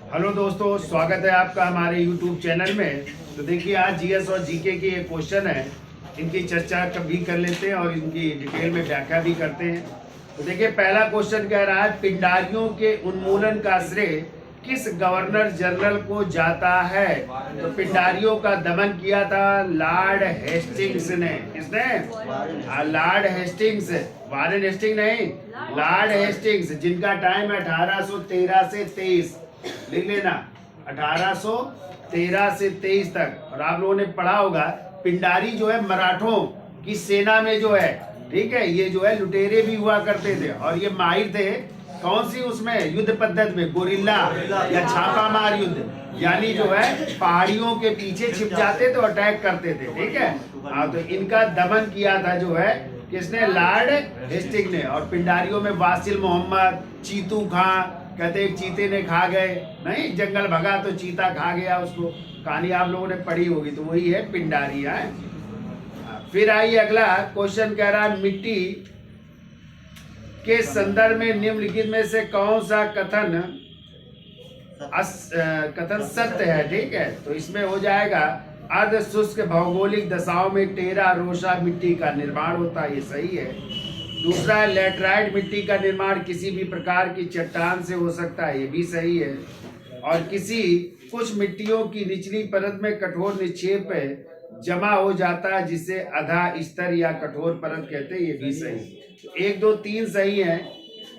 Hello दोस्तों, स्वागत है आपका हमारे YouTube चैनल में। तो देखिए, आज जीएस और जीके के ये क्वेश्चन है, इनकी चर्चा कभी कर लेते हैं और इनकी डिटेल में व्याख्या भी करते हैं। तो देखिए, पहला क्वेश्चन कह रहा है, पिंडारियों के उन्मूलन का श्रेय किस गवर्नर जनरल को जाता है? तो पिंडारियों का दमन किया था लॉर्ड हेस्टिंग्स ने। किसने? लॉर्ड हेस्टिंग्स, वारेन हेस्टिंग नहीं, लॉर्ड हेस्टिंग्स, जिनका टाइम है 1813 से 23। लिख लेना, 1813 से 23 तक। और आप लोगों ने पढ़ा होगा, पिंडारी जो है मराठों की सेना में जो है, ठीक है, ये जो है लुटेरे भी हुआ करते थे और ये माहिर थे। कौन सी उसमें युद्ध पद्धति में? गोरिल्ला या छापामार युद्ध, यानी जो है पहाड़ियों के पीछे छिप जाते थे और अटैक करते थे। ठीक है, हाँ, तो इनका दमन किया था जो है किसने? लॉर्ड हेस्टिंग्स ने। और पिंडारियों में वासिल मोहम्मद, चीतू खां, कहते एक चीते ने खा गए, नहीं, जंगल भगा तो चीता खा गया उसको। कहानी आप लोगों ने पढ़ी होगी, तो वही है पिंडारी है। फिर आइए अगला क्वेश्चन, कह रहा है, मिट्टी के संदर्भ में निम्नलिखित में से कौन सा कथन सत्य है? ठीक है, तो इसमें हो जाएगा, अर्ध शुष्क भौगोलिक दशाओं में टेरा रोसा मिट्टी का निर्माण होता है, ये सही है। दूसरा है, लैटराइट मिट्टी का निर्माण किसी भी प्रकार की चट्टान से हो सकता है, ये भी सही है। और कुछ मिट्टियों की निचली परत में कठोर निक्षेप जमा हो जाता है, जिसे अधा स्तर या कठोर परत कहते हैं, ये भी सही। तो 1, 2, 3 सही है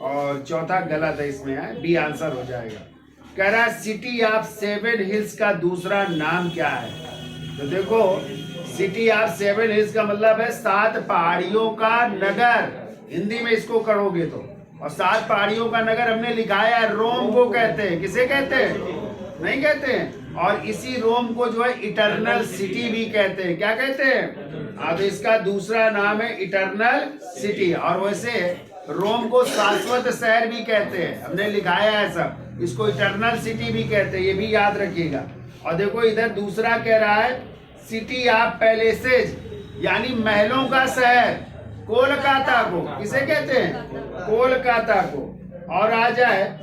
और चौथा गलत है, इसमें है बी आंसर हो जाएगा। कह रहा है, सिटी ऑफ 7 हिल्स का दूसरा नाम क्या है? तो देखो, सिटी ऑफ 7 हिल्स का मतलब है 7 पहाड़ियों का नगर, हिंदी में इसको करोगे तो। और 7 पहाड़ियों का नगर हमने लिखा है, रोम को कहते हैं। किसे कहते हैं? नहीं कहते हैं। और इसी रोम को जो है इटर्नल सिटी भी कहते हैं। क्या कहते हैं? अब इसका दूसरा नाम है इटर्नल सिटी। और वैसे रोम को शाश्वत शहर भी कहते हैं, हमने लिखाया है सब। इसको इटर्नल सिटी भी कहते हैं, ये भी याद रखिएगा। और देखो, इधर दूसरा कह रहा है, सिटी ऑफ पैलेसेज, यानी महलों का शहर, कोलकाता को किसे कहते हैं? कोलकाता को। और आ जाए,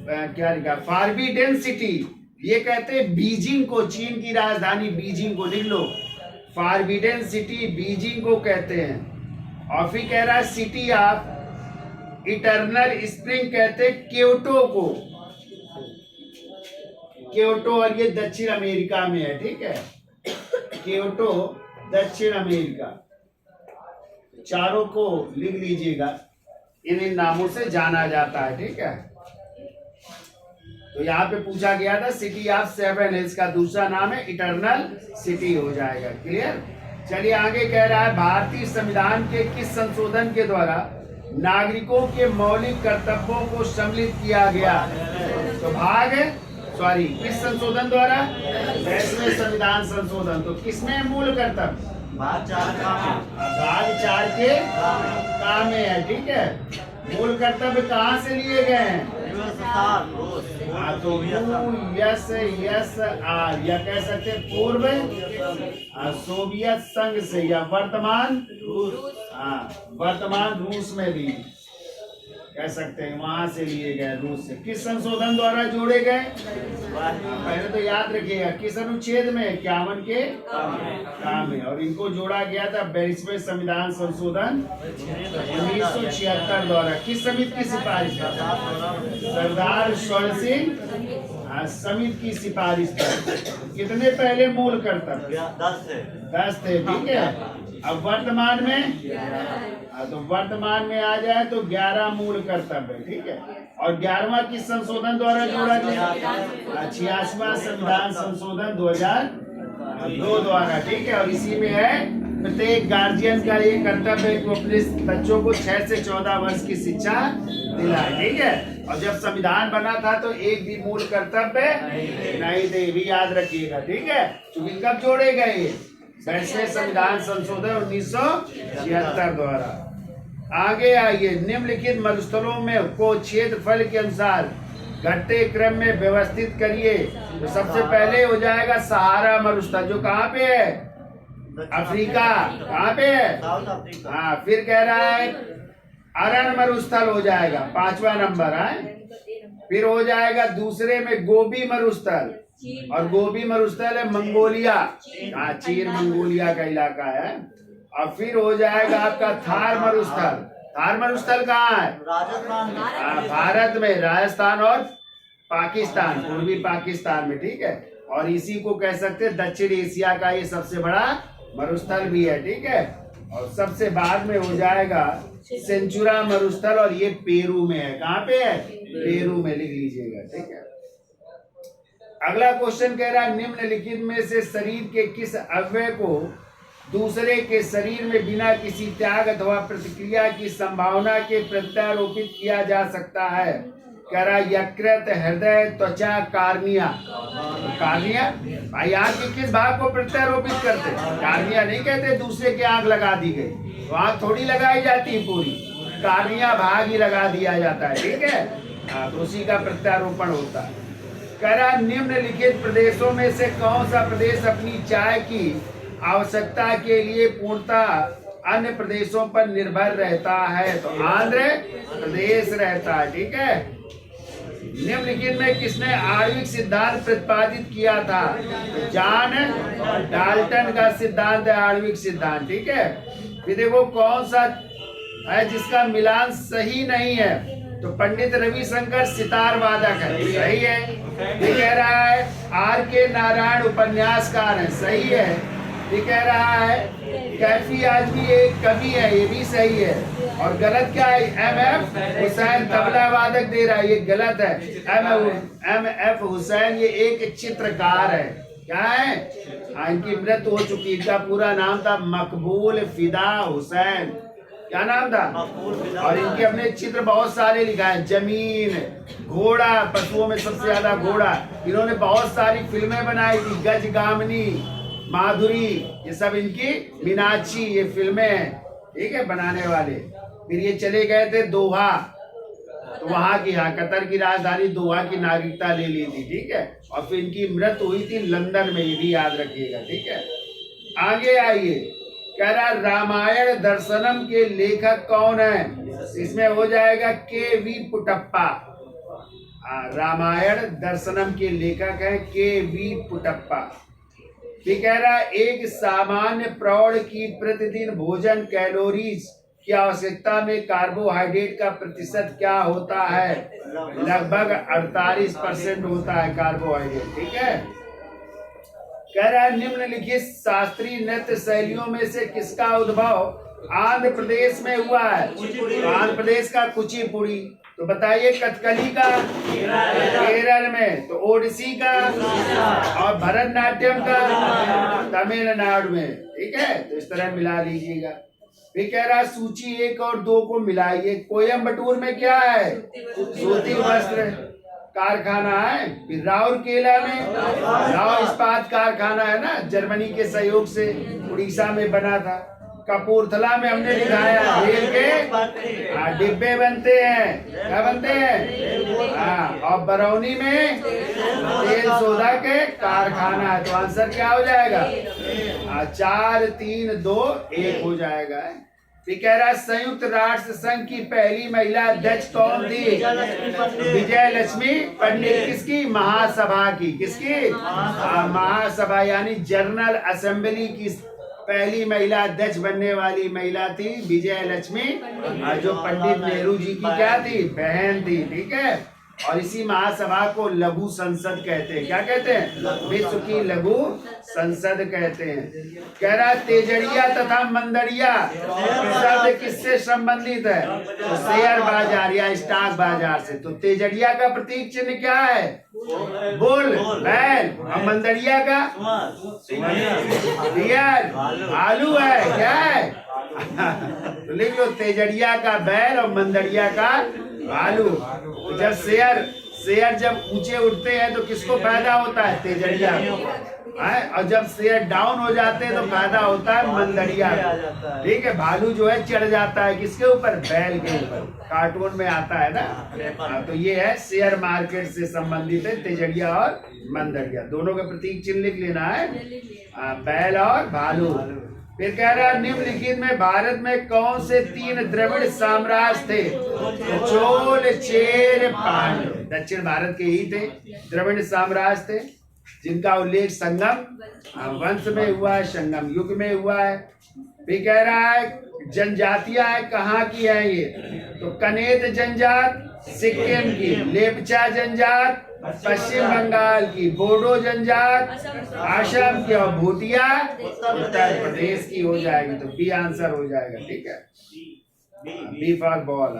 क्या लिखा, फॉरबिडेन सिटी, ये कहते हैं बीजिंग को, चीन की राजधानी बीजिंग को, लिख लो, फॉरबिडेन सिटी बीजिंग को कहते हैं। और फिर कह रहा है, सिटी ऑफ इटर्नल स्प्रिंग कहते हैं क्योटो को, क्योटो, और ये दक्षिण अमेरिका में है। ठीक है, क्योटो दक्षिण अमेरिका, चारों को लिख लीजिएगा, इन नामों से जाना जाता है। ठीक है, तो यहाँ पे पूछा गया था, सिटी ऑफ 7 हिल्स का दूसरा नाम है इटर्नल सिटी हो जाएगा। क्लियर? चलिए आगे, कह रहा है, भारतीय संविधान के किस संशोधन के द्वारा नागरिकों के मौलिक कर्तव्यों को सम्मिलित किया गया? तो किस संशोधन द्वारा? 10वें संविधान संशोधन। तो किसमें मूल कर्तव्य? भाग 4 के काम में है। ठीक है, मूल कर्तव्य कहाँ से लिए गए हैं? तो यस या कह सकते पूर्व सोवियत संघ से, या वर्तमान रूस में भी कह सकते हैं, वहां से लिए गए, रूस से। किस संशोधन द्वारा जोड़े गए? पहले तो याद रखिएगा, किस अनुच्छेद में? 51 के काम में। और इनको जोड़ा गया था 22वें संविधान संशोधन 1976 द्वारा। किस समिति की सिफारिश पर? सरदार स्वर्ण सिंह समिति की सिफारिश पर। कितने पहले मूल कर्तव्य? 10 थे। ठीक है, अब वर्तमान में, तो वर्तमान में आ जाए तो 11 मूल कर्तव्य। ठीक है, और 11वां किस संशोधन द्वारा जोड़ा गया? 86वां संविधान संशोधन 2002 द्वारा। ठीक है, और इसी में है, प्रत्येक गार्जियन का ये कर्तव्य है कि अपने बच्चों को 6 से 14 वर्ष की शिक्षा दिलाए। ठीक है, और जब संविधान बना था तो एक भी मूल कर्तव्य नहीं थे, भी याद रखिएगा। ठीक है, चूंकि कब जोड़े गए? 22वें संविधान संशोधन 1976 द्वारा। आगे आइए, निम्नलिखित मरुस्थलों में को क्षेत्रफल के अनुसार घटते क्रम में व्यवस्थित करिए। तो सबसे पहले हो जाएगा सहारा मरुस्थल, जो कहाँ पे है? अफ्रीका। कहाँ पे है? हाँ, फिर कह रहा है अरण मरुस्थल हो जाएगा 5वां नंबर है। फिर हो जाएगा दूसरे में गोबी मरुस्थल, और गोबी मरुस्थल है मंगोलिया, चीन मंगोलिया का इलाका है। और फिर हो जाएगा आपका थार मरुस्थल। थार मरुस्थल कहाँ है? भारत में, राजस्थान और पाकिस्तान, पूर्वी पाकिस्तान में, ठीक है। और इसी को कह सकते हैं दक्षिण एशिया का ये सबसे बड़ा मरुस्थल भी है, ठीक है। और सबसे बाद में हो जाएगा सेंचुरा मरुस्थल, और ये पेरू में है। कहाँ पे है? पेरू में, लिख लीजिएगा, ठीक है। अगला क्वेश्चन कह रहा है निम्नलिखित में से शरीर के किस अवयव को दूसरे के शरीर में बिना किसी त्याग अथवा प्रतिक्रिया की संभावना के प्रत्यारोपित किया जा सकता है? कह रहा यकृत, हृदय, त्वचा, कार्निया। कार्निया भाई आंख के किस भाग को प्रत्यारोपित करते हैं? कार्निया नहीं कहते दूसरे की आंख लगा दी गई, तो आंख थोड़ी लगाई जाती है पूरी, कार्निया भाग ही लगा दिया जाता है, ठीक है। तो उसी का प्रत्यारोपण होता है। कह रहा निम्नलिखित प्रदेशों में से कौन सा प्रदेश अपनी चाय की आवश्यकता के लिए पूर्णतः अन्य प्रदेशों पर निर्भर रहता है? तो आंध्र प्रदेश रहता है, ठीक है। निम्नलिखित में किसने आणविक सिद्धांत प्रतिपादित किया था? तो जॉन डाल्टन का सिद्धांत है आणविक सिद्धांत, ठीक है। फिर देखो कौन सा है जिसका मिलान सही नहीं है? तो पंडित रविशंकर सितार वादक है, सही है। ये कह रहा है R.K. नारायण उपन्यासकार है, सही है। ये कह रहा है कैफी आजमी एक कवि है, ये भी सही है। और गलत क्या है? M.F. हुसैन तबला वादक दे रहा है, ये गलत है। M.F. हुसैन ये एक चित्रकार है, क्या है? इनकी मृत्यु हो चुकी, इनका पूरा नाम था मकबूल फिदा हुसैन। क्या नाम था? और इनके अपने चित्र बहुत सारे लिखा है, जमीन, घोड़ा, पशुओं में सबसे ज्यादा घोड़ा। इन्होंने बहुत सारी फिल्में बनाई थी, गजगामिनी, माधुरी, ये सब इनकी, मीनाक्षी, ये फिल्में हैं, ठीक है, बनाने वाले। फिर ये चले गए थे दोहा, तो वहां की, कतर की राजधानी दोहा की नागरिकता ले ली थी, ठीक है। और फिर इनकी मृत्यु हुई थी लंदन में, ये भी याद रखिएगा, ठीक है। आगे आइए, कह रहा रामायण दर्शनम के लेखक कौन है? इसमें हो जाएगा के.वी. पुटप्पा। रामायण दर्शनम के लेखक है के.वी. पुटप्पा। ये कह रहा है एक सामान्य प्रौढ़ की प्रतिदिन भोजन कैलोरीज की आवश्यकता में कार्बोहाइड्रेट का प्रतिशत क्या होता है? लगभग 48% होता है कार्बोहाइड्रेट, ठीक है। कह रहा है निम्नलिखित शास्त्रीय नृत्य शैलियों में से किसका उद्भव आंध्र प्रदेश में हुआ है? आंध्र प्रदेश का कुचिपुड़ी। तो बताइए कथकली का केरल में, तो ओडिसी का, और भरतनाट्यम का तमिलनाडु में, ठीक है। तो इस तरह मिला लीजिएगा। फिर कह रहा सूची 1 और 2 को मिलाइए। कोयम्बटूर में क्या है? सूती वस्त्र कारखाना है। फिर राउरकेला में राव इस्पात कारखाना है ना, जर्मनी के सहयोग से उड़ीसा में बना था। कपूरथला में हमने दिखाया रेल के डिब्बे बनते हैं, क्या बनते हैं? और बरौनी में तेल सोदा के कारखाना है। तो आंसर क्या हो जाएगा? 4, 3, 2, 1 हो जाएगा। फिर कह रहा है संयुक्त राष्ट्र संघ की पहली महिला अध्यक्ष कौन थी? विजय लक्ष्मी पंडित। किसकी? महासभा की। किसकी? महासभा यानी जनरल असेंबली की पहली महिला अध्यक्ष बनने वाली महिला थी विजय लक्ष्मी, जो पंडित नेहरू जी की क्या थी? बहन थी, ठीक है। और इसी महासभा को लघु संसद कहते हैं। क्या कहते हैं? विश्व की लघु संसद कहते हैं। कह रहा तेजड़िया तथा मंदड़िया शब्द किससे संबंधित है? तो शेयर बाजार या स्टॉक बाजार से। तो तेजड़िया का प्रतीक चिन्ह क्या है? बुल, बैल। और मंदड़िया का डियर, भालू है, क्या है? तो लिख लो तेजड़िया का बैल और मंदड़िया का भालू। जब शेयर जब ऊंचे उठते हैं तो किसको फायदा होता है? तेजड़िया। और जब शेयर डाउन हो जाते हैं तो फायदा होता है मंदड़िया, ठीक है। भालू जो है चढ़ जाता है किसके ऊपर? बैल के ऊपर। कार्टून में आता है ना। तो ये है शेयर मार्केट से संबंधित है तेजड़िया और मंदड़िया। दोनों का प्रतीक चिन्ह लिख लेना है, बैल और भालू। फिर कह रहा है निम्नलिखित में भारत में कौन से 3 द्रविड़ साम्राज्य थे? चोल, चेर, पांड्य। दक्षिण भारत के ही थे, द्रविड़ साम्राज्य थे, जिनका उल्लेख संगम वंश में हुआ है, संगम युग में हुआ है। फिर कह रहा है जनजातियां है, कहाँ की है ये? तो कनेत जनजात सिक्किम की, लेपचा जनजात पश्चिम बंगाल की, बोडो जनजात असम की, और भूटिया उत्तर प्रदेश की हो जाएगी। तो बी आंसर हो जाएगा, ठीक है, बी फॉर बॉल।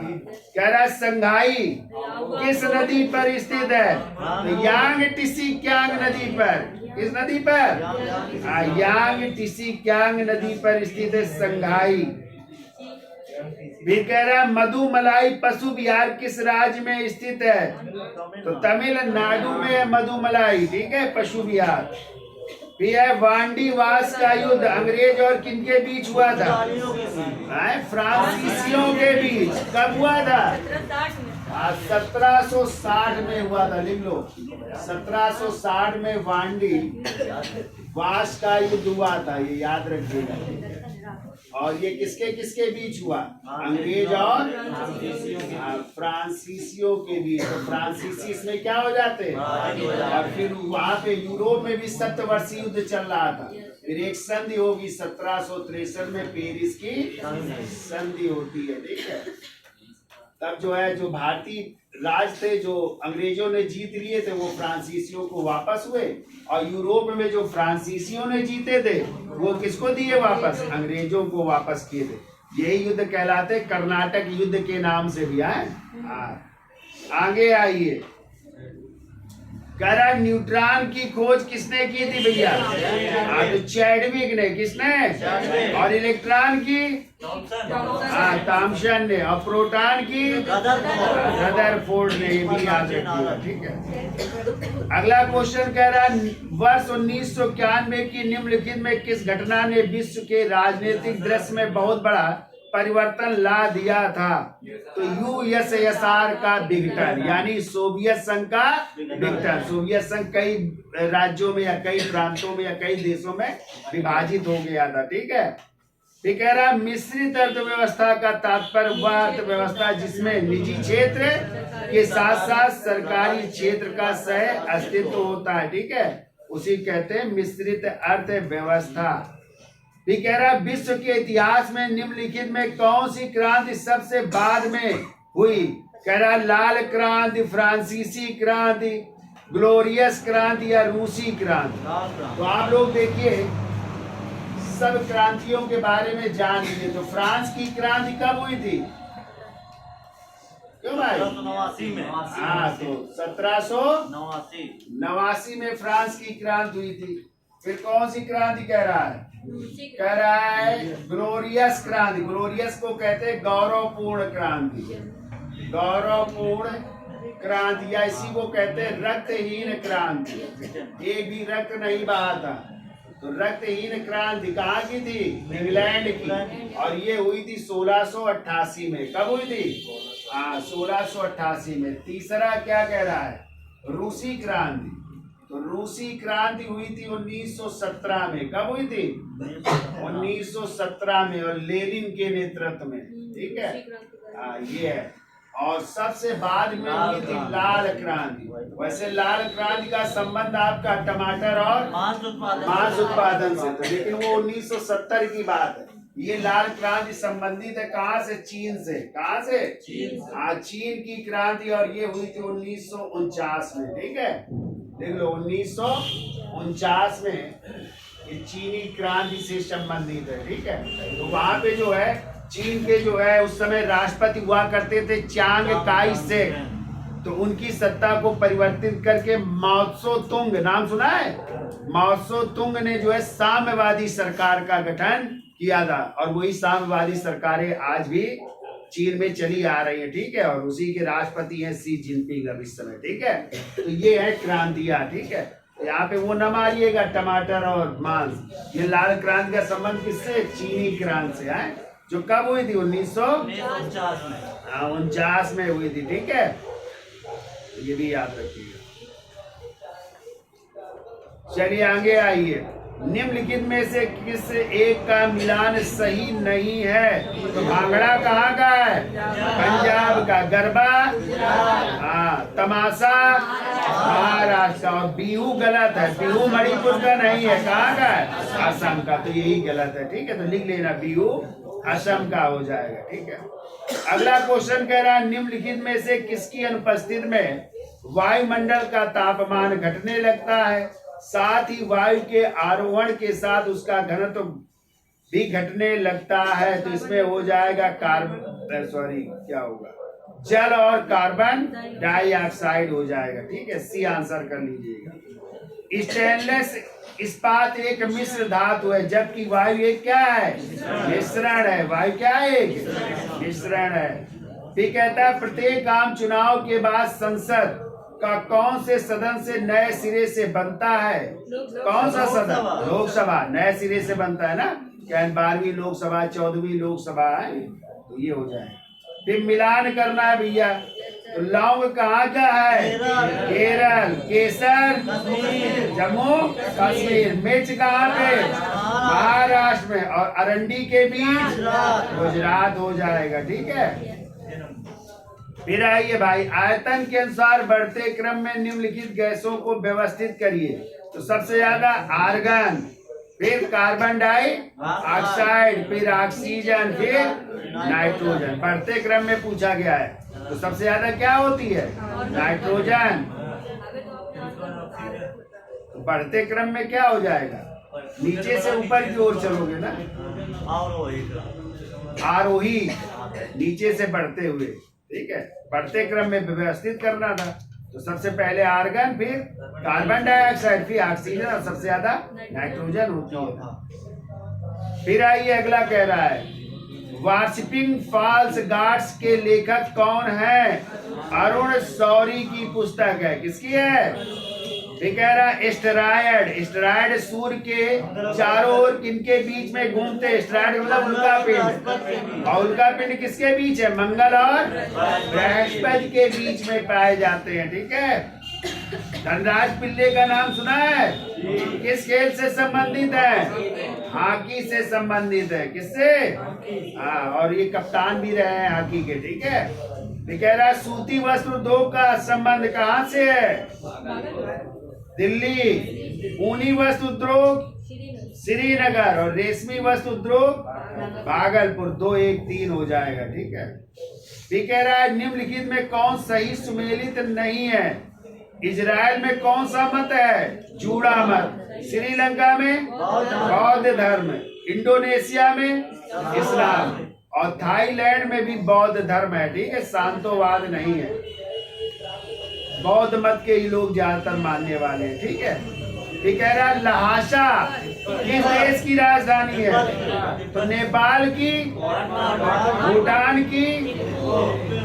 कह रहा है संघाई किस नदी पर स्थित है? तो यांग टिसी क्यांग नदी पर। किस नदी पर? यांग टिसी क्यांग नदी पर स्थित है संघाई। भी कह रहा है मधुमलाई पशु विहार किस राज्य में स्थित है? तो तमिलनाडु में है मधुमलाई, ठीक है, पशु विहार। भी है वांडी वास का युद्ध अंग्रेज और किनके बीच हुआ था? फ्रांसीसियों के बीच। कब हुआ था? 1760 में हुआ था, लिख लो। 1760 में वांडी वास का युद्ध हुआ था, ये याद रखिएगा। और ये किसके किसके बीच हुआ? अंग्रेज और फ्रांसीसियों के बीच। तो फ्रांसीसी इसमें क्या हो जाते हैं? और फिर वहां पे यूरोप में भी 7 वर्षीय युद्ध चल रहा था। फिर एक संधि होगी 1763 में, पेरिस की संधि होती है, ठीक है। तब जो है जो भारतीय राज थे जो अंग्रेजों ने जीत लिए थे वो फ्रांसीसियों को वापस हुए, और यूरोप में जो फ्रांसीसियों ने जीते थे वो किसको दिए वापस? अंग्रेजों को वापस किए थे। यही युद्ध कहलाते कर्नाटक युद्ध के नाम से भी है। आगे आइए। कह रहा न्यूट्रॉन की खोज किसने की थी भैया? तो चैडविक ने। किसने? और इलेक्ट्रॉन की? थॉमसन ने। और प्रोटॉन की? रदरफोर्ड ने। ये भी याद रखिएगा, ठीक है। अगला क्वेश्चन कह रहा है वर्ष 1991 की निम्नलिखित में किस घटना ने विश्व के राजनीतिक दृश्य में बहुत बड़ा परिवर्तन ला दिया था? तो यूएसएसआर का विघटन, यानी सोवियत संघ का विघटन। सोवियत संघ कई राज्यों में या कई प्रांतों में या कई देशों में विभाजित हो गया था, ठीक है। फिर कह रहा मिश्रित अर्थव्यवस्था का तात्पर्य वह अर्थव्यवस्था जिसमें निजी क्षेत्र के साथ साथ सरकारी क्षेत्र का सह अस्तित्व होता है, ठीक है, उसी कहते हैं मिश्रित अर्थव्यवस्था। भी कह रहा है विश्व के इतिहास में निम्नलिखित में कौन सी क्रांति सबसे बाद में हुई? कह रहा है लाल क्रांति, फ्रांसीसी क्रांति, ग्लोरियस क्रांति या रूसी क्रांति। तो आप लोग देखिए सब क्रांतियों के बारे में जान लीजिए। तो फ्रांस की क्रांति कब हुई थी? क्यों भाई? 1789 में। हाँ, तो 1789 में फ्रांस की क्रांति हुई थी। फिर कौन सी क्रांति कह रहा है? कह रहा है ग्लोरियस क्रांति। ग्लोरियस को कहते हैं गौरवपूर्ण क्रांति। गौरवपूर्ण क्रांति या इसी को कहते हैं रक्तहीन क्रांति। एक भी रक्त नहीं बहा था, तो रक्तहीन क्रांति कहाँ की थी? इंग्लैंड की। और ये हुई थी 1688 में। कब हुई थी? 1688 में। तीसरा क्या कह रहा है? रूसी क्रांति। तो रूसी क्रांति हुई थी 1917 में। कब हुई थी? 1917 में, और लेनिन के नेतृत्व में, ठीक है। ये है। और सबसे बाद में हुई थी लाल क्रांति। वैसे लाल क्रांति का संबंध आपका टमाटर और मांस उत्पादन से था, लेकिन वो 1970 की बात है। ये लाल क्रांति संबंधित है कहाँ से? चीन से। कहाँ से? चीन की क्रांति, और ये हुई थी 1949 में, ठीक है। देख लो 1949 में ये चीनी क्रांति से संबंधित है, ठीक है। तो वहां पे जो है चीन के जो है उस समय राष्ट्रपति हुआ करते थे चांग काई शेक। तो उनकी सत्ता को परिवर्तित करके माओ त्से तुंग, नाम सुना है? माओ त्से तुंग ने जो है साम्यवादी सरकार का गठन किया था, और वही साम्यवादी सरकारें आज भी चीन में चली आ रही है, ठीक है। और उसी के राष्ट्रपति हैं शी जिनपिंग अब इस समय, ठीक है। तो ये है क्रांतियां, ठीक है। यहाँ पे वो न मारिएगा टमाटर और मांस। ये लाल क्रांति का संबंध किससे? चीनी क्रांति से है, जो कब हुई थी? 1949 में हुई थी, ठीक है। ये भी याद रखिएगा। चलिए आगे आइए। निम्नलिखित में से किस एक का मिलान सही नहीं है? तो भांगड़ा कहाँ का है? पंजाब का। गरबा तमाशा महाराष्ट्र का। और बिहू गलत है, बिहू मणिपुर का नहीं है, कहाँ का है? असम का। तो यही गलत है, ठीक है, तो लिख लेना बिहू असम का हो जाएगा, ठीक है। अगला क्वेश्चन कह रहा है निम्नलिखित में से किसकी अनुपस्थिति में वायुमंडल का तापमान घटने लगता है, साथ ही वायु के आरोहण के साथ उसका घनत्व भी घटने लगता है? तो इसमें हो जाएगा क्या होगा, जल और कार्बन डाइऑक्साइड हो जाएगा, ठीक है, सी आंसर कर लीजिएगा। स्टेनलेस इस्पात एक मिश्र धातु है, जबकि वायु एक क्या है? मिश्रण है। वायु क्या है? एक मिश्रण है। फिर कहता है प्रत्येक आम चुनाव के बाद संसद का कौन से सदन से नए सिरे से बनता है? कौन सा सदन? लोकसभा नए सिरे से बनता है ना, क्या 12वीं लोकसभा 14वीं लोकसभा है, तो ये हो जाए। फिर मिलान करना है भैया। तो लौंग कहाँ का है? केरल। केसर जम्मू कश्मीर। मिर्च कहाँ पे? महाराष्ट्र में। और अरंडी के बीज गुजरात हो जाएगा, ठीक है। फिर आइए भाई, आयतन के अनुसार बढ़ते क्रम में निम्नलिखित गैसों को व्यवस्थित करिए। तो सबसे ज्यादा आर्गन, फिर कार्बन डाइऑक्साइड, फिर ऑक्सीजन, फिर नाइट्रोजन। बढ़ते क्रम में पूछा गया है, तो सबसे ज्यादा क्या होती है? नाइट्रोजन। तो बढ़ते क्रम में क्या हो जाएगा? नीचे से ऊपर की ओर चलोगे ना, आरोही, नीचे से बढ़ते हुए, ठीक है। बढ़ते क्रम में व्यवस्थित करना था, तो सबसे पहले आर्गन, फिर कार्बन डाइऑक्साइड, फिर ऑक्सीजन, और सबसे ज्यादा नाइट्रोजन होती है। फिर आइए अगला कह रहा है वर्शिपिंग फॉल्स गॉड्स के लेखक कौन है? अरुण शौरी की पुस्तक है। किसकी है? ये कह रहा है एस्टेरॉयड। एस्टेरॉयड सूर्य के चारों ओर किनके बीच में घूमते? एस्टेरॉयड मतलब उल्का पिंड। और उल्का पिंड किसके बीच है? मंगल और बृहस्पति के बीच में पाए जाते हैं, ठीक है। धनराज पिल्ले का नाम सुना है? किस खेल से संबंधित है? हॉकी से संबंधित है। किससे? हाँ, और ये कप्तान भी रहे हैं हॉकी के, ठीक है। ये कह रहा है सूती वस्त्र उद्योग का संबंध कहाँ से है? दिल्ली। ऊनी वस्त्र उद्योग श्रीनगर, और रेशमी वस्त्र उद्योग भागलपुर। 2 1 3 हो जाएगा, ठीक है। ये कह रहा है निम्नलिखित में कौन सही सुमेलित नहीं है? इजराइल में कौन सा मत है? जूड़ा मत। श्रीलंका में बौद्ध धर्म। इंडोनेशिया में इस्लाम। और थाईलैंड में भी बौद्ध धर्म है, ठीक है, शांतोवाद नहीं है। बौद्ध मत के ही लोग ज्यादातर मानने वाले हैं, ठीक है। ये कह रहा है लहासा किस देश की राजधानी है? तो नेपाल की, भूटान की,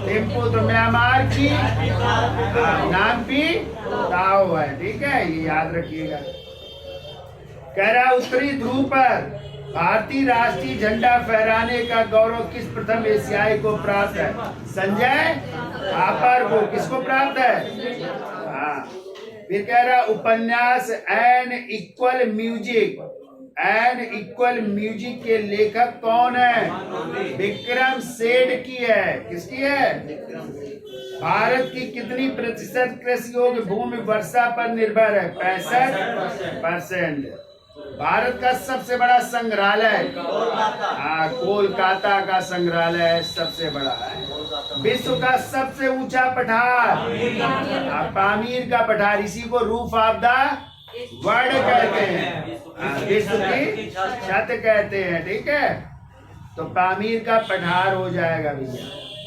थिम्पू तो म्यांमार की, नामपी ताओ है, ठीक है, ये याद रखिएगा। कह रहा है उत्तरी ध्रुव पर भारतीय राष्ट्रीय झंडा फहराने का गौरव किस प्रथम एशियाई को प्राप्त है? संजय थापर को। किसको प्राप्त है? हाँ। फिर कह रहा उपन्यास an equal music, an equal music के लेखक कौन है? विक्रम सेठ की है। किसकी है? भारत की कितनी प्रतिशत कृषि योग्य भूमि वर्षा पर निर्भर है? 65%। भारत का सबसे बड़ा संग्रहालय कोलकाता का संग्रहालय सबसे बड़ा है। विश्व का सबसे ऊंचा पठार पामीर का पठार, इसी को रूफ ऑफ द वर्ल्ड कहते हैं, विश्व की छत कहते हैं, ठीक है। तो पामीर का पठार हो जाएगा भैया।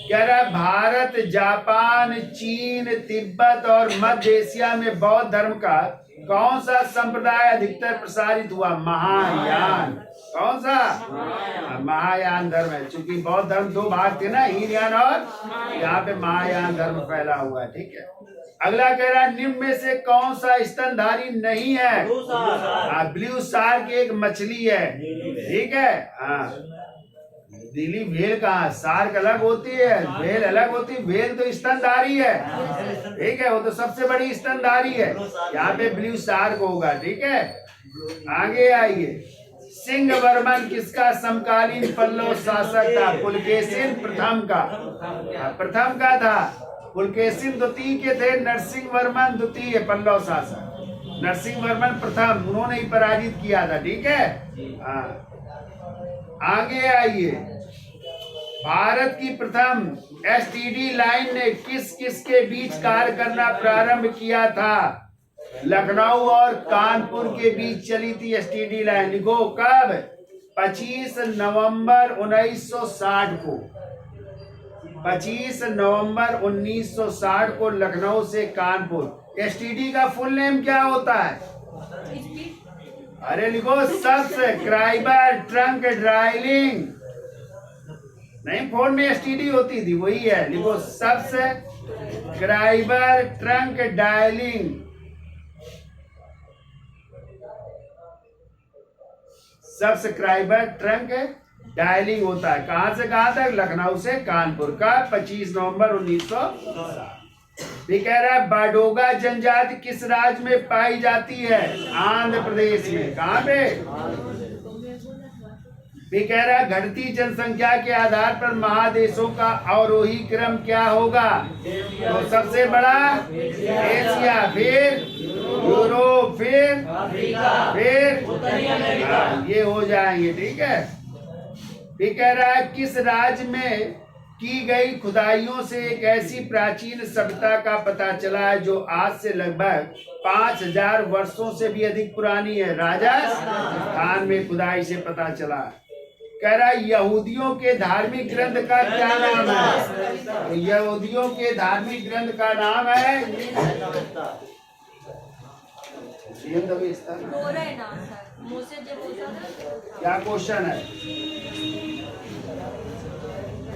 कह रहा भारत, जापान, चीन, तिब्बत और मध्य एशिया में बौद्ध धर्म का कौन सा संप्रदाय अधिकतर प्रसारित हुआ? महायान। कौन सा? महायान धर्म है। चूंकि बौद्ध धर्म 2 भाग थे ना, हीनयान, और यहाँ पे महायान धर्म फैला हुआ है, ठीक है। अगला कह रहा है निम्न में से कौन सा स्तनधारी नहीं है? ब्लू शार्क एक मछली है, ठीक है। हाँ, दिली भेल कहाँ? शार्क अलग होती है, भेल अलग होती है। भेल तो स्तनधारी है, ठीक है, वो तो सबसे बड़ी स्तनधारी है। यहाँ पे ब्लू शार्क होगा, ठीक है। आगे आइए, सिंह वर्मन किसका समकालीन पल्लव शासक था? पुलकेशिन प्रथम का, प्रथम का था। पुलकेशिन द्वितीय के थे, नरसिंह वर्मन द्वितीय पल्लव शासक। नरसिंह वर्मन प्रथम, उन्होंने ही पराजित किया था। ठीक है, हाँ। आगे आइए, भारत की प्रथम एसटीडी लाइन ने किस किस के बीच कार्य करना प्रारंभ किया था? लखनऊ और कानपुर के बीच चली थी एसटीडी लाइन। लिखो कब? 25 नवंबर 1960 को। 25 नवंबर 1960 को लखनऊ से कानपुर। एसटीडी का फुल नेम क्या होता है? अरे लिखो, सब्सक्राइबर ट्रंक डायलिंग। नहीं, फोन में एसटीडी होती थी, वही है। लिखो, subscriber trunk dialling. Subscriber trunk dialling होता है। कहां से कहां तक? लखनऊ से कानपुर का 25 नवंबर 1960। भी कह रहा है, बाडोगा जनजाति किस राज्य में पाई जाती है? आंध्र प्रदेश में। कहां पे? भी कह रहा है, घटती जनसंख्या के आधार पर महादेशों का अवरोही क्रम क्या होगा? तो सबसे बड़ा एशिया, फिर यूरोप, फिर ये हो जाएंगे। ठीक है। भी कह रहा है, किस राज्य में की गई खुदाइयों से एक ऐसी प्राचीन सभ्यता का पता चला है जो आज से लगभग 5000 वर्षों से भी अधिक पुरानी है? राजस्थान में खुदाई से पता चला। कह रहा है, यहूदियों के धार्मिक ग्रंथ का क्या नाम है? तो यहूदियों के धार्मिक ग्रंथ का नाम है क्या? क्वेश्चन है,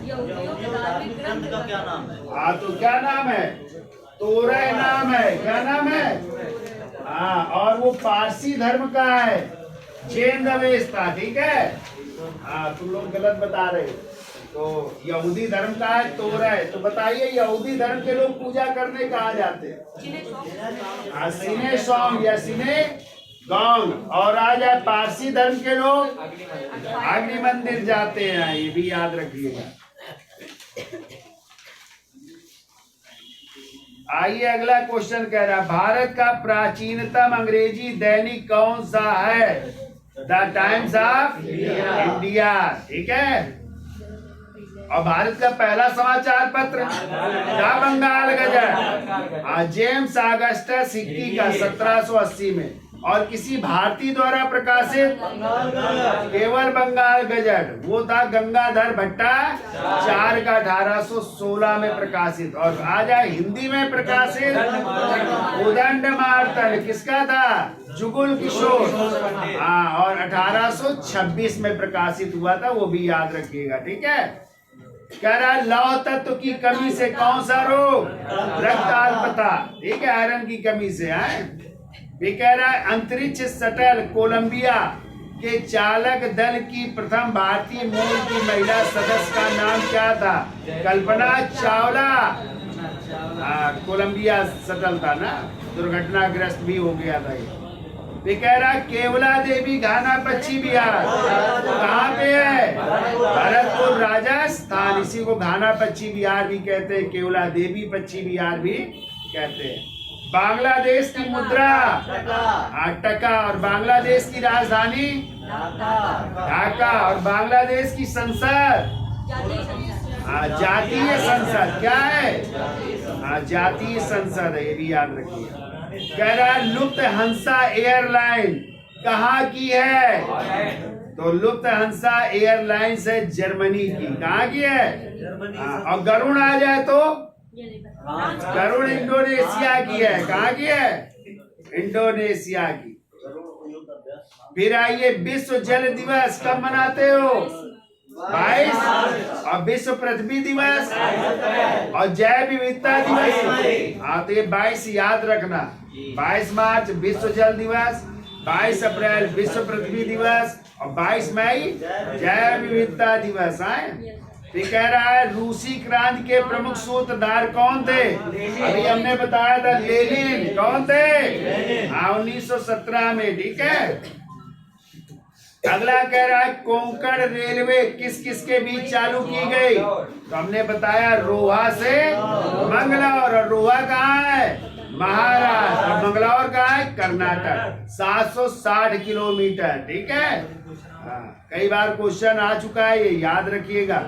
यहूदियों के धार्मिक ग्रंथ का क्या नाम है? हाँ, तो क्या नाम है? तोरा नाम है। क्या नाम है? हाँ, और वो पारसी धर्म का है, जैन अवेस्ता। ठीक है, हाँ, तुम लोग गलत बता रहे हो। तो यहूदी धर्म का है तोरा है। तो बताइए, यहूदी धर्म के लोग पूजा करने कहाँ जाते हैं? सिने सॉन्ग या सिने गॉन्ग। और आ जाए पारसी धर्म के लोग अग्नि मंदिर जाते हैं। ये भी याद रखिएगा। आइए, अगला क्वेश्चन कह रहा है, भारत का प्राचीनतम अंग्रेजी दैनिक कौन सा है? The Times of India. ठीक है। और भारत का पहला समाचार पत्र the Bengal Gazette, James Augustus Hicky का 1780 में। और किसी भारतीय द्वारा प्रकाशित केवल बंगाल गजट, वो था गंगाधर भट्टाचार्य का 1816 में प्रकाशित। और आ जाए हिंदी में प्रकाशित उदंडमार्तन, किसका था? जुगुल किशोर। हाँ, और 1826 में प्रकाशित हुआ था, वो भी याद रखिएगा। ठीक है। कह रहा है, लौह तत्व की कमी से कौन सा रोग? रक्त अल्पता। ठीक है, आयरन की कमी से है। भी कह रहा है, अंतरिक्ष शटल कोलंबिया के चालक दल की प्रथम भारतीय मूल की महिला सदस्य का नाम क्या था? कल्पना चावला। कोलंबिया शटल था ना, दुर्घटनाग्रस्त भी हो गया था ये। भी कह रहा है, केवला देवी घाना पश्चिम बिहार कहाँ पे है? भरतपुर राजस्थान। इसी को घाना पश्चिम बिहार भी कहते हैं, केवला देवी पश्चिम बिहार भी कहते हैं। बांग्लादेश की मुद्रा टका। और बांग्लादेश की राजधानी ढाका। और बांग्लादेश की संसद जातीय संसद। क्या है? जातीय संसद है, ये भी याद रखिए। कह रहा है, लुफ्थहांसा एयरलाइन कहाँ की है? तो लुफ्थहांसा एयरलाइंस है जर्मनी की। कहाँ की है? और गरुड़ आ जाए तो गरुड़ इंडोनेशिया की है। कहाँ की है? इंडोनेशिया की। फिर आइए, विश्व जल दिवस कब मनाते हो? 22। और विश्व पृथ्वी दिवस और जैव विविधता दिवस। हाँ, तो ये 22 याद रखना। 22 मार्च विश्व जल दिवस, 22 अप्रैल विश्व पृथ्वी दिवस और 22 मई जैव विविधता दिवस है। ये कह रहा है, रूसी क्रांति के प्रमुख सूत्रधार कौन थे? अभी हमने बताया था, लेनिन। कौन थे? हाँ, 1917 में, ठीक है। अगला कह रहा है कोंकण रेलवे किस किस के बीच चालू की गई? तो हमने बताया रोहा से मंगलौर, और रोहा कहाँ है? महाराष्ट्र, और मंगलौर कहाँ है? कर्नाटक। 760 किलोमीटर, ठीक है। कई बार क्वेश्चन आ चुका है, ये याद रखिएगा।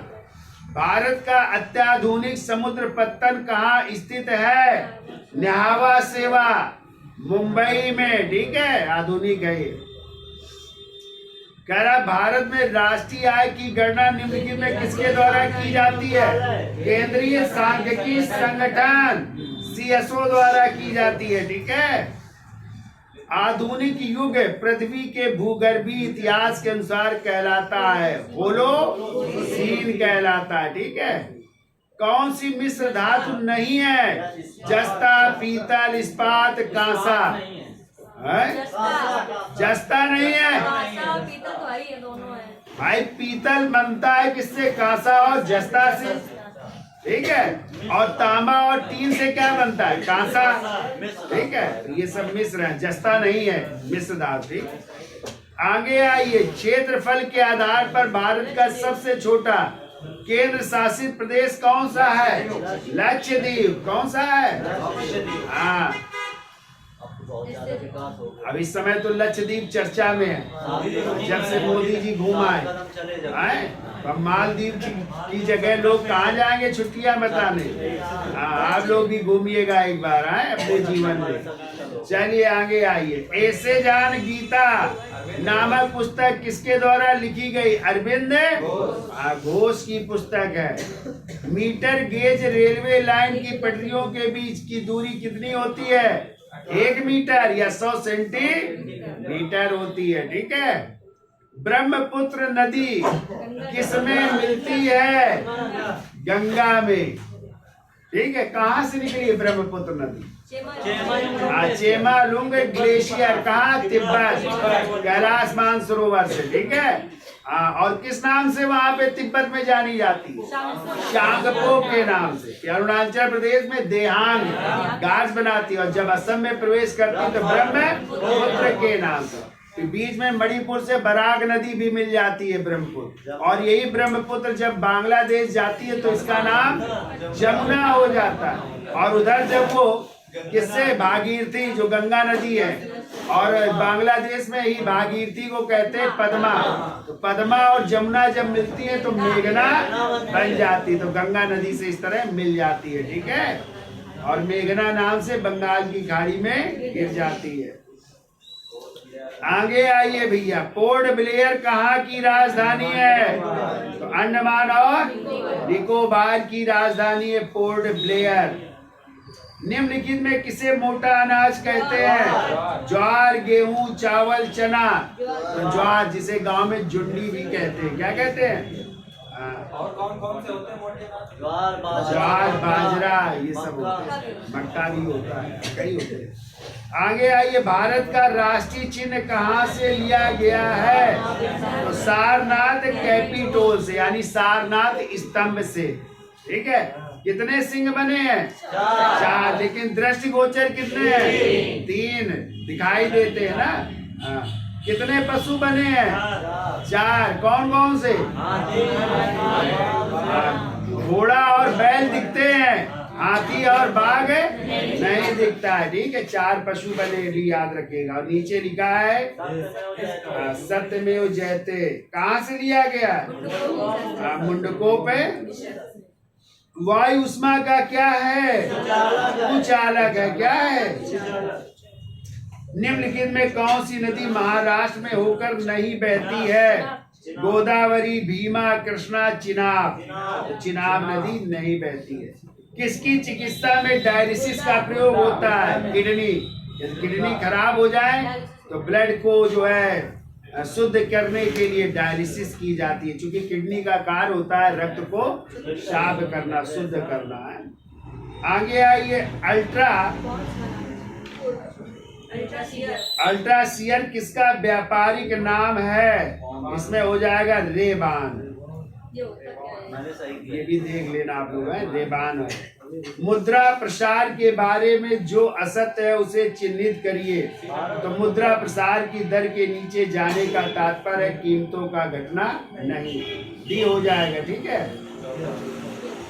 भारत का अत्याधुनिक समुद्र पत्तन कहाँ स्थित है? न्हावा सेवा, मुंबई में, ठीक है, आधुनिक है ये। कह रहा भारत में राष्ट्रीय आय की गणना निम्नलिखित में किसके द्वारा की जाती है? केंद्रीय सांख्यिकी संगठन CSO द्वारा की जाती है, ठीक है। आधुनिक युग पृथ्वी के भूगर्भीय इतिहास के अनुसार कहलाता है होलोसीन कहलाता है, ठीक है। कौन सी मिश्र धातु नहीं है? जस्ता, पीतल, इस्पात, कांसा। है? जस्ता नहीं है पीतल तो आई है, दोनों है भाई। पीतल बनता है किससे? कांसा और जस्ता से, ठीक है। और तांबा और टीन से क्या बनता है? कांसा, ठीक है। तो ये सब मिश्र है, जस्ता नहीं है, मिश्र धातु, ठीक। आगे आइए, क्षेत्रफल के आधार पर भारत का सबसे छोटा केंद्र शासित प्रदेश कौन सा है? लक्षद्वीप। कौन सा है? हाँ, अब इस समय तो लक्षद्वीप चर्चा में है, जब से मोदी जी घूम आए। अब मालदीव की जगह लोग कहाँ जाएंगे छुट्टियां बताने? आप लोग भी घूमिएगा एक बार अपने जीवन में। चलिए आगे आइए। ऐसे जान गीता नामक पुस्तक किसके द्वारा लिखी गई? अरविंद घोष की पुस्तक है। मीटर गेज रेलवे लाइन की पटरियों के बीच की दूरी कितनी होती है? 1 मीटर या 100 सेंटीमीटर होती है, ठीक है। ब्रह्मपुत्र नदी किसमें मिलती है? गंगा में, ठीक है। कहाँ से निकली है ब्रह्मपुत्र नदी? चेमालुंग ग्लेशियर, कहाँ? तिब्बत, कैलाश मानसरोवर से, ठीक है। और किस नाम से वहां पे तिब्बत में जानी जाती है? शांगपो के नाम से। अरुणाचल प्रदेश में देहांग घास बनाती है, और जब असम में प्रवेश करती है तो ब्रह्मपुत्र के नाम से। बीच में मणिपुर से बराक नदी भी मिल जाती है, ब्रह्मपुत्र। और यही ब्रह्मपुत्र जब बांग्लादेश जाती है तो इसका नाम जमुना हो जाता है। और उधर जब वो किससे? भागीरथी, जो गंगा नदी है, और बांग्लादेश में ही भागीरथी को कहते हैं पद्मा। तो पद्मा और जमुना जब मिलती है तो मेघना बन जाती है। तो गंगा नदी से इस तरह मिल जाती है, ठीक है। और मेघना नाम से बंगाल की खाड़ी में गिर जाती है। आगे आइए भैया, पोर्ट ब्लेयर कहाँ की राजधानी है? तो अंडमान और निकोबार की राजधानी है पोर्ट ब्लेयर। निम्नलिखित में किसे मोटा अनाज कहते हैं? ज्वार, गेहूं, चावल, चना। तो ज्वार, जिसे गांव में जुंडी भी कहते हैं, क्या कहते हैं? और कौन कौन से होते हैं मोटे अनाज? ज्वार, बाजरा, ये सब होते हैं। मक्का भी होता है, कई होते हैं। आगे आइए, भारत का राष्ट्रीय चिन्ह कहाँ से लिया गया है? तो सारनाथ कैपिटोल से, यानी सारनाथ स्तंभ से, ठीक है। कितने सिंह बने हैं? 4, लेकिन दृष्टिगोचर कितने हैं? 3 दिखाई देते हैं ना। कितने पशु बने हैं? 4। कौन कौन से? घोड़ा और बैल दिखते हैं, हाथी और बाघ नहीं दिखता है, ठीक है। 4 पशु बने, भी याद रखिएगा। और नीचे लिखा है सत्यमेव जयते। कहाँ से लिया गया? मुंडकों पे। वायु उष्मा का क्या है? कुचालक है। क्या है? निम्नलिखित में कौन सी नदी महाराष्ट्र में होकर नहीं बहती है? गोदावरी, भीमा, कृष्णा, चिनाब। चिनाब नदी नहीं बहती है। किसकी चिकित्सा में डायलिसिस का प्रयोग होता है? किडनी। किडनी खराब हो जाए तो ब्लड को जो है शुद्ध करने के लिए डायलिसिस की जाती है, क्योंकि किडनी का कार्य होता है रक्त को साफ करना, शुद्ध करना है। आगे आइए, अल्ट्रासियर किसका व्यापारिक नाम है? इसमें हो जाएगा रेबान। ये भी देख लेना आप लोग, है रेबान है। मुद्रा प्रसार के बारे में जो असत्य है उसे चिन्हित करिए। तो मुद्रा प्रसार की दर के नीचे जाने का तात्पर्य कीमतों का घटना नहीं, डी हो जाएगा। ठीक है।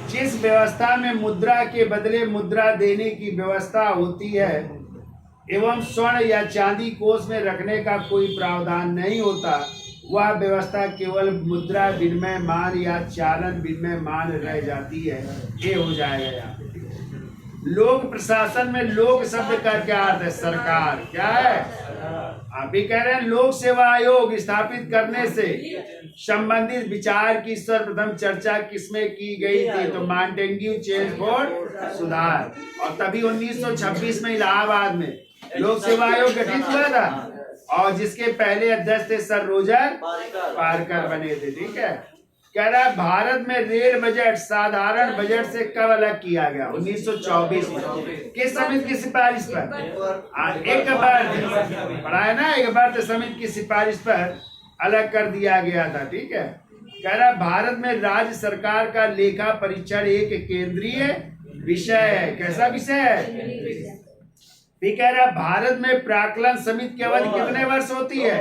जिस व्यवस्था में मुद्रा के बदले मुद्रा देने की व्यवस्था होती है एवं स्वर्ण या चांदी कोष में रखने का कोई प्रावधान नहीं होता, वह व्यवस्था केवल मुद्रा विनिमय मान या चालन विनिमय मान रह जाती है। ये हो जाएगा यहाँ पे। लोक प्रशासन में लोक शब्द का क्या अर्थ है? सरकार। क्या है? अभी कह रहे हैं लोक सेवा आयोग स्थापित करने से संबंधित विचार की सर्वप्रथम चर्चा किसमें की गई थी? तो मॉन्टेग्यू चेम्सफोर्ड सुधार। और तभी 1926 में इलाहाबाद में लोक सेवा आयोग गठित हुआ था और जिसके पहले अध्यक्ष थे सर रोजर पारकर बने थे। ठीक है। कह रहा है भारत में रेल बजट साधारण बजट से कब अलग किया गया? 1924 में। किस समिति की सिफारिश पर? एक बार पढ़ा है ना, एक बार समिति की सिफारिश पर अलग कर दिया गया था। ठीक है। कह रहा भारत में राज्य सरकार का लेखा परीक्षण एक केंद्रीय विषय है। कैसा विषय है? भी कह रहा भारत में प्राक्कलन समिति की अवधि कितने वर्ष होती है?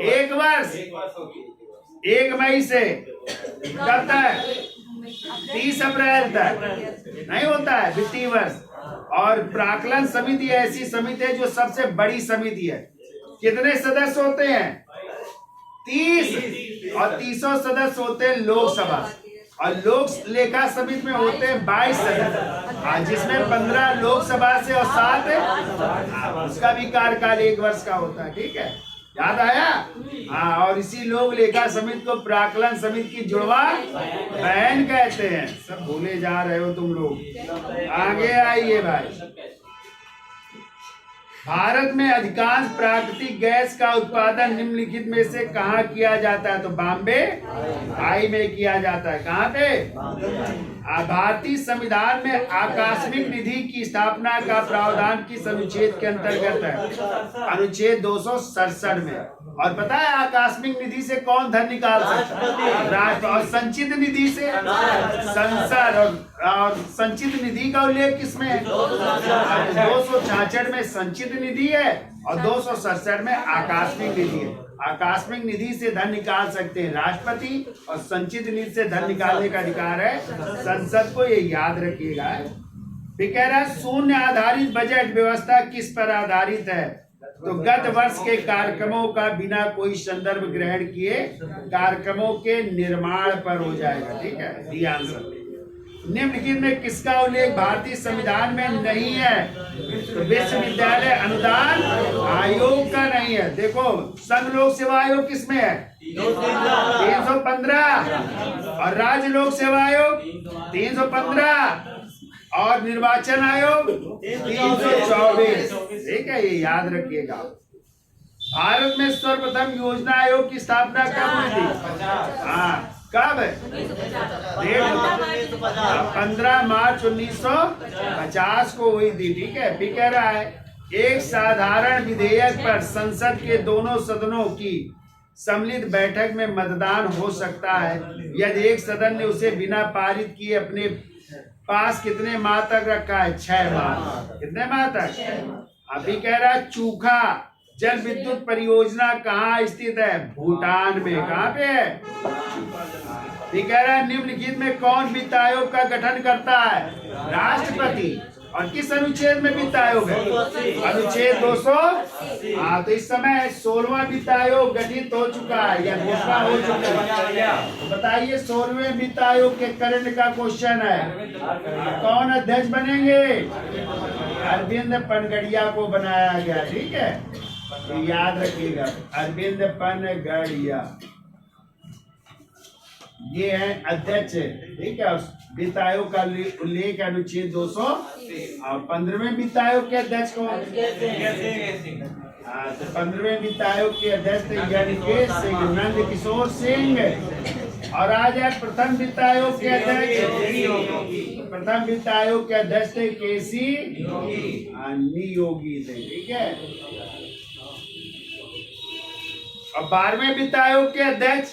1 वर्ष। 1 मई से कब तक? 30 अप्रैल तक नहीं होता है वित्तीय वर्ष। और प्राक्कलन समिति ऐसी समिति है जो सबसे बड़ी समिति है। कितने सदस्य होते हैं? 30। और 300 सदस्य होते हैं लोकसभा। और लोक लेखा समिति में होते हैं 22 सदस्य, जिसमें 15 लोकसभा से और 7 उसका भी कार्यकाल 1 वर्ष का होता है। ठीक है। याद आया? हाँ। और इसी लोक लेखा समिति को प्राक्कलन समिति की जुड़वा बहन कहते हैं। सब भूले जा रहे हो तुम लोग। आगे आइए भाई। भारत में अधिकांश प्राकृतिक गैस का उत्पादन निम्नलिखित में से कहाँ किया जाता है? तो बॉम्बे हाई में किया जाता है। कहाँ पे? भारतीय संविधान में आकस्मिक निधि की स्थापना का प्रावधान किस अनुच्छेद के अंतर्गत है? अनुच्छेद 267 में। और पता है आकस्मिक निधि से कौन धन निकाल सकता है? राष्ट्र। और संचित निधि से संसद। और संचित निधि का उल्लेख किसमें है? 266 में संचित निधि है और 267 में आकस्मिक निधि है। आकस्मिक निधि से धन निकाल सकते हैं राष्ट्रपति और संचित निधि से धन निकालने का अधिकार है संसद को। ये याद रखिएगा। कह रहा है शून्य आधारित बजट व्यवस्था किस पर आधारित है? तो गत वर्ष के कार्यक्रमों का बिना कोई संदर्भ ग्रहण किए कार्यक्रमों के निर्माण पर हो जाएगा। ठीक है। D answer. निम्नलिखित में किसका उल्लेख भारतीय संविधान में नहीं है? तो विश्वविद्यालय अनुदान आयोग का नहीं है। देखो संघ लोक सेवा आयोग किसमें है? 315। और राज्य लोक सेवा आयोग 315। और निर्वाचन आयोग 324। ठीक है। ये याद रखिएगा। भारत में सर्वप्रथम योजना आयोग की स्थापना कब हुई थी? हाँ कब? 15 मार्च 1950 को हुई थी। ठीक है। फिर कह रहा है एक साधारण विधेयक पर संसद के दोनों सदनों की सम्मिलित बैठक में मतदान हो सकता है यदि एक सदन ने उसे बिना पारित किए अपने पास कितने माह तक रखा है? 6 माह। कितने माह तक? अभी कह रहा है चूखा जल विद्युत परियोजना कहाँ स्थित है? भूटान में। कहाँ पे है? कह रहा है निम्नलिखित में कौन वित्त आयोग का गठन करता है? राष्ट्रपति। और किस अनुच्छेद में वित्त आयोग है? अनुच्छेद 200। हाँ। तो इस समय 16वां वित्त आयोग गठित हो चुका है या घोषणा हो चुका है। बताइए 16वें वित्त आयोग के करंट का क्वेश्चन है। कौन अध्यक्ष बनेंगे? अरविंद पनगड़िया को बनाया गया। ठीक है। तो याद रखिएगा अरविंद पनगड़िया ये है अध्यक्ष। ठीक है। वित्त आयोग का उल्लेख अनुच्छेद 200 और 15वें वित्त आयोग के अध्यक्ष कौन? तो 15वें वित्त आयोग के अध्यक्ष यानी के सिंह, नंद किशोर सिंह। और आज है प्रथम वित्त आयोग के अध्यक्ष। प्रथम वित्त आयोग के अध्यक्ष थे केसी नियोगी थे। ठीक है। और 12वें वित्त आयोग के अध्यक्ष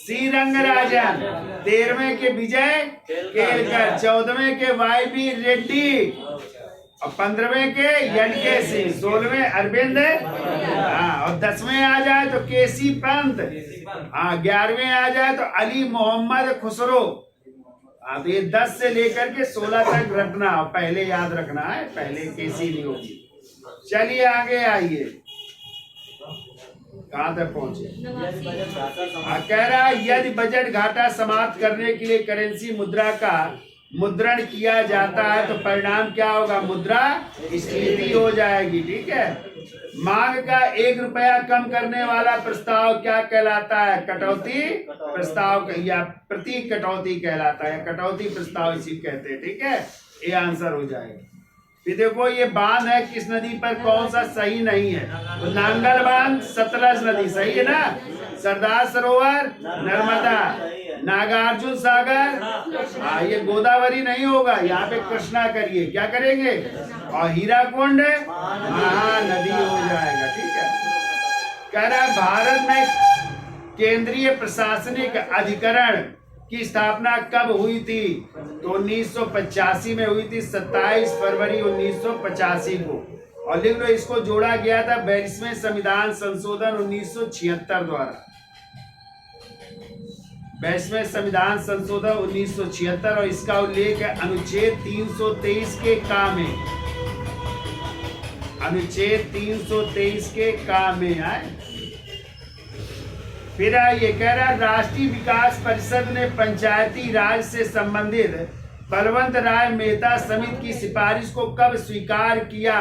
सी रंगराजन, 13वें के विजय केलकर, 14वें के वाई बी रेड्डी और 15वें के एन के सिंह, 16वें अरविंद, हाँ, और 10वें आ जाए तो केसी पंत, हाँ, 11वें आ जाए तो अली मोहम्मद खुसरो। हाँ, तो ये 10 से लेकर के 16 तक रखना, पहले याद रखना है, पहले केसी नहीं होगी। चलिए आगे आइए, कहाँ तक पहुंचे? कह रहा है यदि बजट घाटा समाप्त करने के लिए करेंसी मुद्रा का मुद्रण किया जाता है तो परिणाम क्या होगा? मुद्रा स्फीति हो जाएगी। ठीक है, मांग का 1 रुपया कम करने वाला प्रस्ताव क्या कहलाता है? कटौती प्रस्ताव या प्रति कटौती कहलाता है, कटौती प्रस्ताव इसी कहते हैं। ठीक है, ये आंसर हो जाएगा। फिर देखो ये बांध है किस नदी पर, कौन सा सही नहीं है? तो नांगल बांध सतलज नदी सही है ना, सरदार सरोवर नर्मदा, नागार्जुन सागर, हाँ, ये गोदावरी नहीं होगा, यहाँ पे कृष्णा करिए, क्या करेंगे? और हीराकुंड महानदी हो जाएगा। ठीक है, कह रहा है भारत में केंद्रीय प्रशासनिक अधिकरण की स्थापना कब हुई थी? तो 1985 में हुई थी, 27 फरवरी 1985 को। और लिख लो, इसको जोड़ा गया था 22वें संविधान संशोधन 1976 द्वारा, 22वें संविधान संशोधन 1976, और इसका उल्लेख है अनुच्छेद 323 के का में, अनुच्छेद 323 के का में है। फिर ये कह रहा है राष्ट्रीय विकास परिषद ने पंचायती राज से संबंधित बलवंत राय मेहता समिति की सिफारिश को कब स्वीकार किया?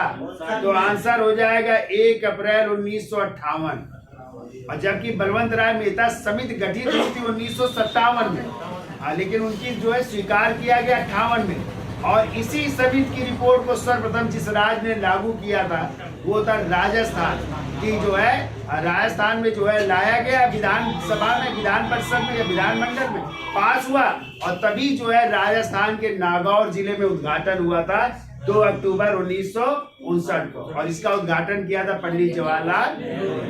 तो आंसर हो जाएगा 1 अप्रैल 1958। और जबकि बलवंत राय मेहता समिति गठित हुई थी 1957 में, हाँ, लेकिन उनकी जो है स्वीकार किया गया 58 में। और इसी समिति की रिपोर्ट को सर्वप्रथम जिस राज्य ने लागू किया था वो था राजस्थान की, जो है राजस्थान में जो है लाया गया, विधानसभा में, विधान परिषद में या विधानमंडल में पास हुआ, और तभी जो है राजस्थान के नागौर जिले में उद्घाटन हुआ था 2 अक्टूबर 1959 को, और इसका उद्घाटन किया था पंडित जवाहरलाल नेहरू।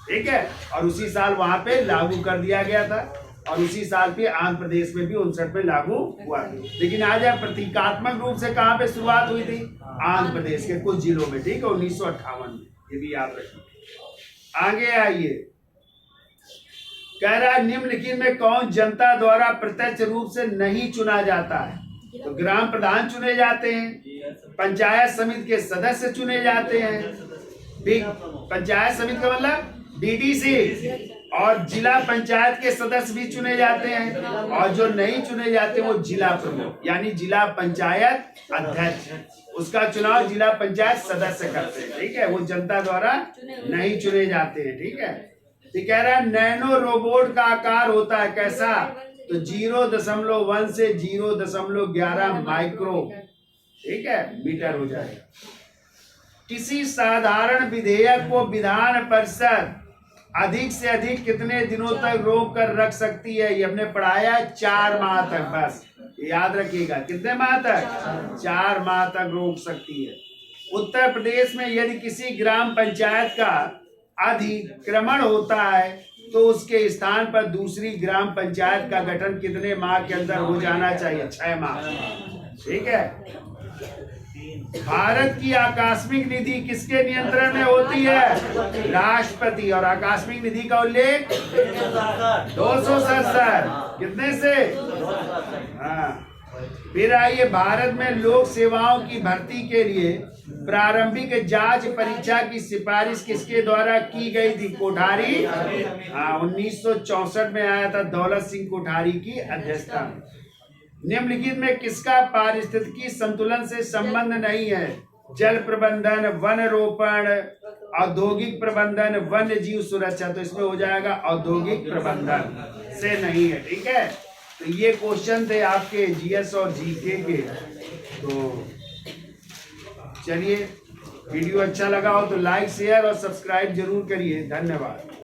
ठीक है, और उसी साल वहां पे लागू कर दिया गया था, और उसी साल पे आंध्र प्रदेश में भी 59 में लागू हुआ। लेकिन आज प्रतीकात्मक रूप से कहाँ पे शुरुआत हुई थी? आंध्र प्रदेश के कुछ जिलों में। ठीक है, 1958 में, ये भी याद रखिए। आगे आइए, कह रहा है निम्नलिखित में कौन जनता द्वारा प्रत्यक्ष रूप से नहीं चुना जाता है? तो ग्राम प्रधान चुने जाते हैं, पंचायत समिति के सदस्य चुने जाते हैं, पंचायत समिति का मतलब डीडीसी, और जिला पंचायत के सदस्य भी चुने जाते हैं, और जो नहीं चुने जाते वो जिला प्रमुख यानी जिला पंचायत अध्यक्ष, उसका चुनाव जिला पंचायत सदस्य करते हैं। ठीक है, वो जनता द्वारा नहीं चुने जाते हैं। ठीक है, तो कह रहा है नैनो रोबोट का आकार होता है कैसा? तो 0.1 से 0.11 माइक्रो, ठीक है, मीटर हो जाएगा। किसी साधारण विधेयक को विधान परिषद अधिक से अधिक कितने दिनों तक रोक कर रख सकती है? ये हमने पढ़ाया 4 माह तक, बस याद रखिएगा। कितने माह तक? 4 माह तक रोक सकती है। उत्तर प्रदेश में यदि किसी ग्राम पंचायत का अधिक्रमण होता है तो उसके स्थान पर दूसरी ग्राम पंचायत का गठन कितने माह के अंदर हो जाना चाहिए? 6 माह। ठीक है, भारत की आकस्मिक निधि किसके नियंत्रण में होती है? राष्ट्रपति। और आकस्मिक निधि का उल्लेख 267 कितने से? हाँ। फिर आइए, भारत में लोक सेवाओं की भर्ती के लिए प्रारंभिक जांच परीक्षा की सिफारिश किसके द्वारा की गई थी? कोठारी। हाँ, 1964 में आया था, दौलत सिंह कोठारी की अध्यक्षता में। निम्नलिखित में किसका पारिस्थितिकी संतुलन से संबंध नहीं है? जल प्रबंधन, वन रोपण, औद्योगिक प्रबंधन, वन्य जीव सुरक्षा। तो इसमें हो जाएगा औद्योगिक प्रबंधन से नहीं है। ठीक है, तो ये क्वेश्चन थे आपके जीएस और जीके के। तो चलिए, वीडियो अच्छा लगा हो तो लाइक, शेयर और सब्सक्राइब जरूर करिए। धन्यवाद।